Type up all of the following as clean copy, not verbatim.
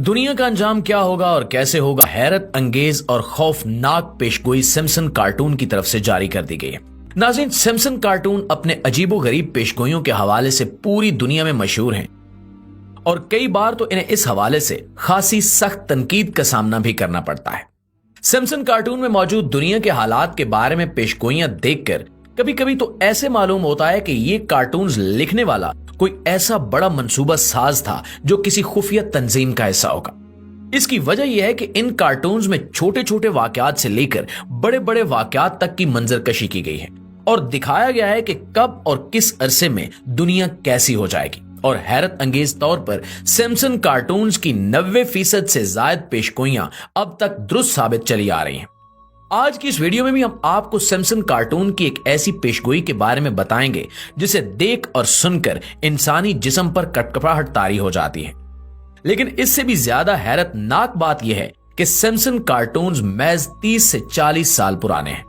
दुनिया का अंजाम क्या होगा और कैसे होगा, हैरत अंगेज और खौफनाक पेशगोई सिम्पसन कार्टून की तरफ से जारी कर दी गई है। नाज़रीन, सिम्पसन कार्टून अपने अजीबोगरीब पेशगोइयों के हवाले से पूरी दुनिया में मशहूर हैं और कई बार तो इन्हें इस हवाले से खासी सख्त तनकीद का सामना भी करना पड़ता है। सिम्पसन कार्टून में मौजूद दुनिया के हालात के बारे में पेशगोइयां देखकर कभी कभी तो ऐसे मालूम होता है कि ये कार्टून्स लिखने वाला कोई ऐसा बड़ा मंसूबा साज था जो किसी खुफिया तंजीम का हिस्सा होगा। इसकी वजह यह है कि इन कार्टून्स में छोटे छोटे वाकयात से लेकर बड़े बड़े वाकयात तक की मंजरकशी की गई है और दिखाया गया है कि कब और किस अरसे में दुनिया कैसी हो जाएगी। और हैरत अंगेज तौर पर सिम्पसन कार्टून्स की 90% से ज्यादा पेशगोइयां अब तक दुरुस्त साबित चली आ रही हैं। आज की इस वीडियो में भी हम आपको सिम्पसन कार्टून की एक ऐसी पेशगोई के बारे में बताएंगे जिसे देख और सुनकर इंसानी जिस्म पर कटकपाहट तारी हो जाती है। लेकिन इससे भी ज्यादा हैरतनाक बात यह है कि सिम्पसन कार्टून्स महज 30 से 40 साल पुराने हैं।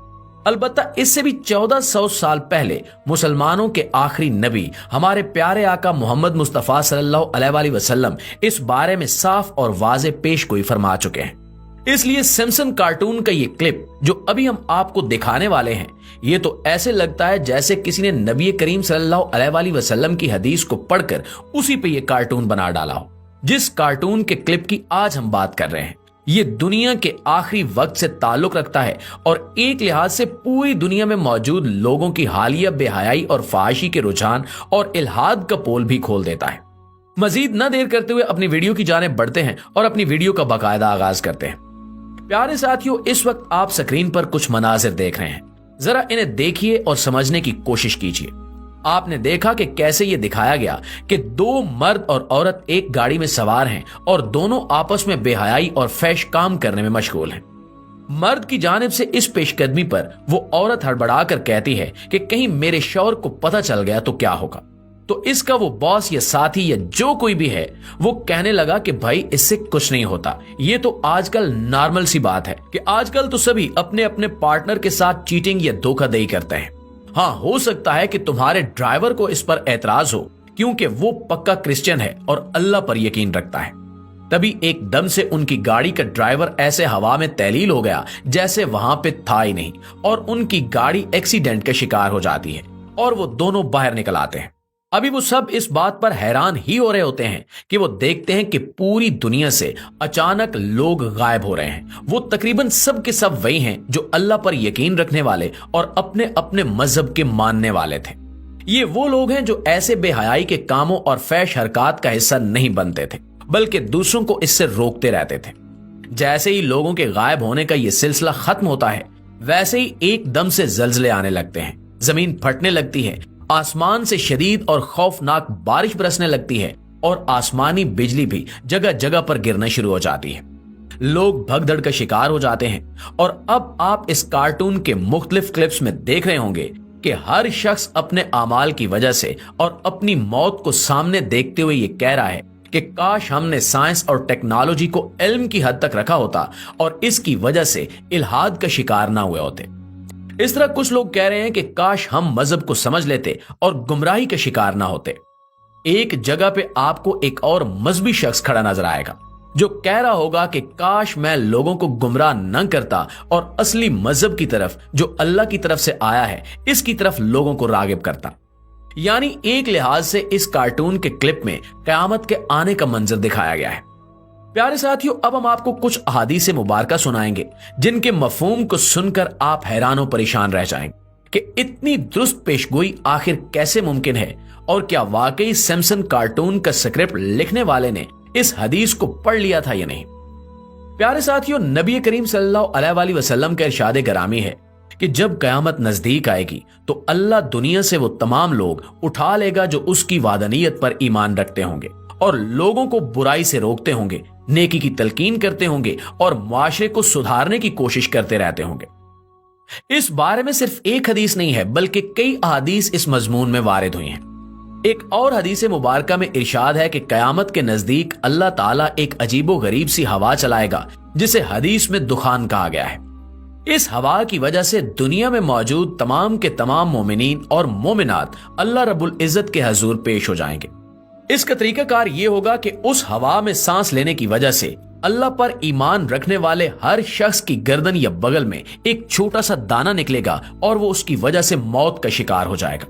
अलबत्ता इससे भी 1400 साल पहले मुसलमानों के आखिरी नबी हमारे प्यारे आका मोहम्मद मुस्तफा सल्लल्लाहु अलैहि वसल्लम इस बारे में साफ और वाज़े पेशगोई फरमा चुके हैं। इसलिए सिम्पसन कार्टून का ये क्लिप जो अभी हम आपको दिखाने वाले हैं, ये तो ऐसे लगता है जैसे किसी ने नबी करीम सल्लल्लाहु अलैहि वसल्लम की हदीस को पढ़कर उसी पे ये कार्टून बना डाला हो। जिस कार्टून के क्लिप की आज हम बात कर रहे हैं, ये दुनिया के आखिरी वक्त से ताल्लुक रखता है और एक लिहाज से पूरी दुनिया में मौजूद लोगों की हालिया बेहयाई और फहाशी के रुझान और इल्हाद का पोल भी खोल देता है। मजीद न देर करते हुए अपनी वीडियो की जानिब बढ़ते हैं और अपनी वीडियो का बाकायदा आगाज करते हैं। प्यारे साथियों, इस वक्त आप स्क्रीन पर कुछ मनाजिर देख रहे हैं, जरा इन्हें देखिए और समझने की कोशिश कीजिए। आपने देखा कि कैसे ये दिखाया गया कि दो मर्द और औरत एक गाड़ी में सवार हैं और दोनों आपस में बेहयाई और फैश काम करने में मशगूल हैं। मर्द की जानिब से इस पेशकदमी पर वो औरत हड़बड़ाकर कहती है कि कहीं मेरे शौहर को पता चल गया तो क्या होगा। तो इसका वो बॉस या साथी या जो कोई भी है वो कहने लगा कि भाई इससे कुछ नहीं होता, ये तो आजकल नॉर्मल सी बात है कि आजकल तो सभी अपने अपने पार्टनर के साथ चीटिंग या धोखाधड़ी करते हैं। हाँ, हो सकता है कि तुम्हारे ड्राइवर को इस पर एतराज हो क्योंकि वो पक्का क्रिश्चियन है और अल्लाह पर यकीन रखता है। तभी एकदम से उनकी गाड़ी का ड्राइवर ऐसे हवा में तहलील हो गया जैसे वहां पे था ही नहीं और उनकी गाड़ी एक्सीडेंट का शिकार हो जाती है और वो दोनों बाहर निकल आते हैं। अभी वो सब इस बात पर हैरान ही हो रहे होते हैं कि वो देखते हैं कि पूरी दुनिया से अचानक लोग गायब हो रहे हैं। वो तकरीबन सब के सब वही हैं जो अल्लाह पर यकीन रखने वाले और अपने अपने मजहब के मानने वाले थे। ये वो लोग हैं जो ऐसे बेहयाई के कामों और फैश हरकत का हिस्सा नहीं बनते थे, बल्कि दूसरों को इससे रोकते रहते थे। जैसे ही लोगों के गायब होने का ये सिलसिला खत्म होता है, वैसे ही एकदम से जल्जले आने लगते हैं, जमीन फटने लगती है, आसमान से शदीद और खौफनाक बारिश बरसने लगती है और आसमानी बिजली भी जगह जगह पर गिरना शुरू हो जाती है। लोग भगदड़ का शिकार हो जाते हैं और अब आप इस कार्टून के मुख्तलिफ क्लिप्स में देख रहे होंगे कि हर शख्स अपने आमाल की वजह से और अपनी मौत को सामने देखते हुए ये कह रहा है कि काश हमने साइंस और टेक्नोलॉजी को इल्म की हद तक रखा होता और इसकी वजह से इल्हाद का शिकार ना हुए होते। इस तरह कुछ लोग कह रहे हैं कि काश हम मजहब को समझ लेते और गुमराही का शिकार ना होते। एक जगह पे आपको एक और मजहबी शख्स खड़ा नजर आएगा जो कह रहा होगा कि काश मैं लोगों को गुमराह न करता और असली मजहब की तरफ जो अल्लाह की तरफ से आया है इसकी तरफ लोगों को रागिब करता। यानी एक लिहाज से इस कार्टून के क्लिप में कयामत के आने का मंजर दिखाया गया है। प्यारे साथियों, अब हम आपको कुछ अहादीस मुबारका सुनाएंगे जिनके मफहूम को सुनकर आप हैरान परेशान रह जाएंगे कि इतनी दुरुस्त पेशगोई आखिर कैसे मुमकिन है और क्या वाकई सिम्पसन कार्टून का स्क्रिप्ट लिखने वाले ने इस हदीस को पढ़ लिया था या नहीं। प्यारे साथियों, नबी करीम सल्लल्लाहु अलैहि वसल्लम का इरशाद गरामी है कि जब कयामत नजदीक आएगी तो अल्लाह दुनिया से वो तमाम लोग उठा लेगा जो उसकी वादनीयत पर ईमान रखते होंगे और लोगों को बुराई से रोकते होंगे, नेकी की तलकीन करते होंगे और मुआशरे को सुधारने की कोशिश करते रहते होंगे। इस बारे में सिर्फ एक हदीस नहीं है बल्कि कई अहादीस इस मजमून में वारिद हुई हैं। एक और हदीस मुबारका में इरशाद है कि कयामत के नजदीक अल्लाह ताला एक अजीबो गरीब सी हवा चलाएगा जिसे हदीस में दुखान कहा गया है। इस हवा की वजह से दुनिया में मौजूद तमाम के तमाम मोमिनीन और मोमिनात अल्लाह रब्बुल इज्जत के हजूर पेश हो जाएंगे। इसका तरीका कार ये होगा कि उस हवा में सांस लेने की वजह से अल्लाह पर ईमान रखने वाले हर शख्स की गर्दन या बगल में एक छोटा सा दाना निकलेगा और वो उसकी वजह से मौत का शिकार हो जाएगा।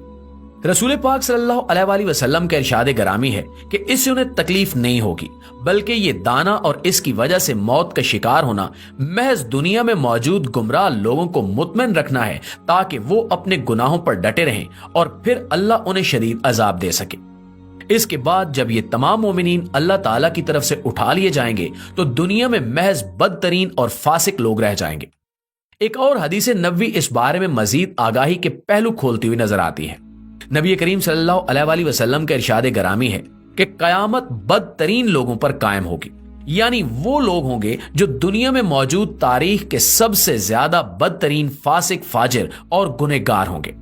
रसूल पाक सल्लल्लाहु अलैहि वसल्लम का इरशाद गरामी है कि इससे उन्हें तकलीफ नहीं होगी, बल्कि ये दाना और इसकी वजह से मौत का शिकार होना महज दुनिया में मौजूद गुमराह लोगों को मुतमइन रखना है, ताकि वो अपने गुनाहों पर डटे रहें और फिर अल्लाह उन्हें शदीद अजाब दे सके। इसके बाद जब ये तमाम मोमिनीन अल्लाह ताला की तरफ से उठा लिए जाएंगे तो दुनिया में महज बदतरीन और फासिक लोग रह जाएंगे। एक और हदीस नबवी इस बारे में मजीद आगाही के पहलू खोलती हुई नजर आती है। नबी करीम सल्लल्लाहु अलैहि वसल्लम का इरशाद गरामी है कि कयामत बदतरीन लोगों पर कायम होगी, यानी वो लोग होंगे जो दुनिया में मौजूद तारीख के सबसे ज्यादा बदतरीन फासिक, फाजिर और गुनहगार होंगे।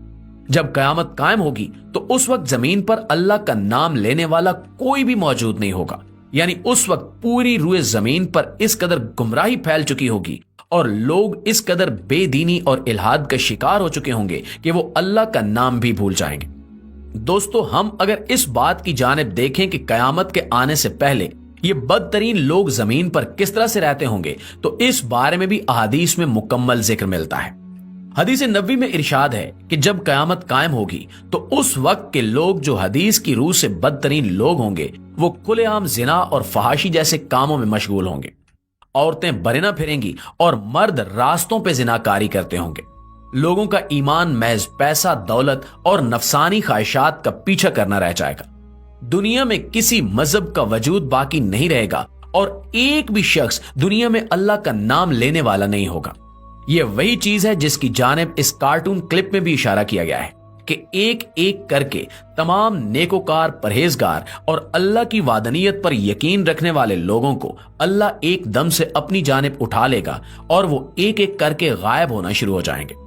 जब कयामत कायम होगी तो उस वक्त जमीन पर अल्लाह का नाम लेने वाला कोई भी मौजूद नहीं होगा, यानी उस वक्त पूरी रूए जमीन पर इस कदर गुमराही फैल चुकी होगी और लोग इस कदर बेदीनी और इल्हाद का शिकार हो चुके होंगे कि वो अल्लाह का नाम भी भूल जाएंगे। दोस्तों, हम अगर इस बात की जानिब देखें कि कयामत के आने से पहले ये बदतरीन लोग जमीन पर किस तरह से रहते होंगे, तो इस बारे में भी अहादीस में मुकम्मल जिक्र मिलता है। हदीस नबवी में इरशाद है कि जब कयामत कायम होगी तो उस वक्त के लोग जो हदीस की रूह से बदतरीन लोग होंगे वो खुलेआम जिना और फहाशी जैसे कामों में मशगूल होंगे। औरतें बरेना फिरेंगी और मर्द रास्तों पे जिनाकारी करते होंगे। लोगों का ईमान महज पैसा, दौलत और नफसानी ख्वाहिशात का पीछा करना रह जाएगा। दुनिया में किसी मजहब का वजूद बाकी नहीं रहेगा और एक भी शख्स दुनिया में अल्लाह का नाम लेने वाला नहीं होगा। यह वही चीज है जिसकी जानिब इस कार्टून क्लिप में भी इशारा किया गया है कि एक एक करके तमाम नेकोकार, परहेजगार और अल्लाह की वादनीयत पर यकीन रखने वाले लोगों को अल्लाह एक दम से अपनी जानिब उठा लेगा और वो एक एक करके गायब होना शुरू हो जाएंगे।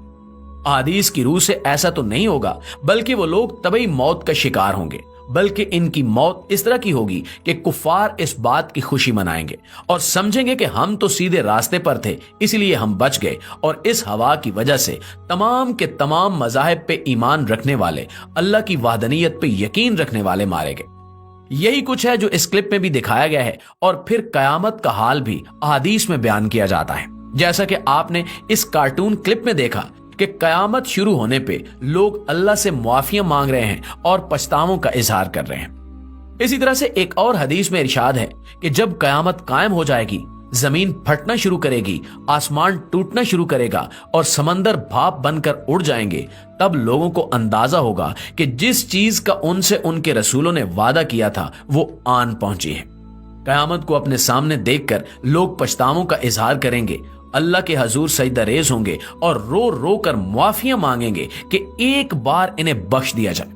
हदीस की रूह से ऐसा तो नहीं होगा, बल्कि वो लोग तभी मौत का शिकार होंगे, बल्कि इनकी मौत इस तरह की होगी कि कुफार इस बात की खुशी मनाएंगे और समझेंगे कि हम तो सीधे रास्ते पर थे, इसलिए हम बच गए, और इस हवा की वजह से तमाम के तमाम मज़ाहिब पे ईमान रखने वाले, अल्लाह की वाहदनीयत पे यकीन रखने वाले मारे गए। यही कुछ है जो इस क्लिप में भी दिखाया गया है और फिर कयामत का हाल भी अहादीस में बयान किया जाता है। जैसा कि आपने इस कार्टून क्लिप में देखा कि कयामत शुरू होने पे लोग अल्लाह से मुआफियां मांग रहे हैं और पछतावों का इजहार कर रहे हैं। इसी तरह से एक और हदीस में इरशाद है कि जब कयामत कायम हो जाएगी, जमीन फटना शुरू करेगी, आसमान टूटना शुरू करेगा और समंदर भाप बनकर उड़ जाएंगे, तब लोगों को अंदाजा होगा कि जिस चीज का उनसे उनके रसूलों ने वादा किया था वो आन पहुंची है। कयामत को अपने सामने देखकर लोग पछतावों का इजहार करेंगे, अल्लाह के हजूर सजदा रेज होंगे और रो रो कर मुआफियां मांगेंगे कि एक बार इन्हें बख्श दिया जाए,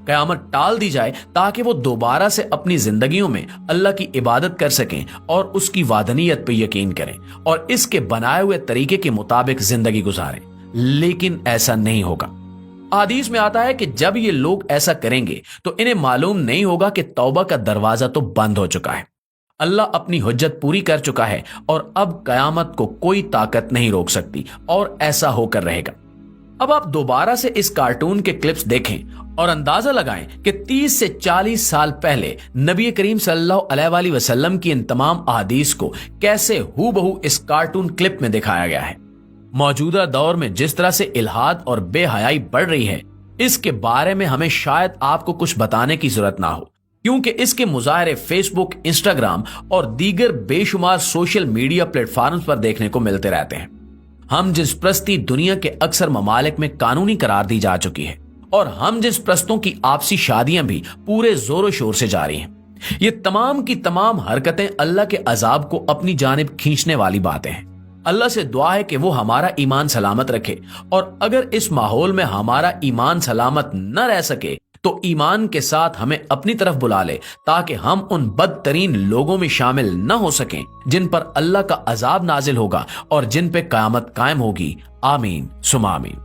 कयामत टाल दी जाए, ताकि वो दोबारा से अपनी जिंदगियों में अल्लाह की इबादत कर सकें और उसकी वादनीयत पर यकीन करें और इसके बनाए हुए तरीके के मुताबिक जिंदगी गुजारें। लेकिन ऐसा नहीं होगा। हदीस में आता है कि जब ये लोग ऐसा करेंगे तो इन्हें मालूम नहीं होगा कि तौबा का दरवाजा तो बंद हो चुका है, अल्लाह अपनी हुज्जत पूरी कर चुका है और अब कयामत को कोई ताकत नहीं रोक सकती, और ऐसा होकर रहेगा। अब आप दोबारा से इस कार्टून के क्लिप्स देखें और अंदाजा लगाएं कि 30 से 40 साल पहले नबी करीम सल्लल्लाहु अलैहि वसल्लम की इन तमाम अहादीस को कैसे हूबहू इस कार्टून क्लिप में दिखाया गया है। मौजूदा दौर में जिस तरह से इल्हाद और बेहयाई बढ़ रही है, इसके बारे में हमें शायद आपको कुछ बताने की जरूरत ना हो, क्योंकि इसके मुजाहरे फेसबुक, इंस्टाग्राम और दीगर बेशुमार सोशल मीडिया प्लेटफॉर्म्स पर देखने को मिलते रहते हैं। हम जिस प्रस्ती दुनिया के अक्सर ममालिक में कानूनी करार दी जा चुकी है और हम जिस प्रस्तों की आपसी शादियां भी पूरे जोरों शोर से जारी हैं, ये तमाम की तमाम हरकतें अल्लाह के अजाब को अपनी जानिब खींचने वाली बातें हैं। अल्लाह से दुआ है कि वो हमारा ईमान सलामत रखे, और अगर इस माहौल में हमारा ईमान सलामत न रह सके तो ईमान के साथ हमें अपनी तरफ बुला ले, ताकि हम उन बदतरीन लोगों में शामिल न हो सकें जिन पर अल्लाह का अजाब नाजिल होगा और जिन पे कयामत कायम होगी। आमीन सुमा आमीन।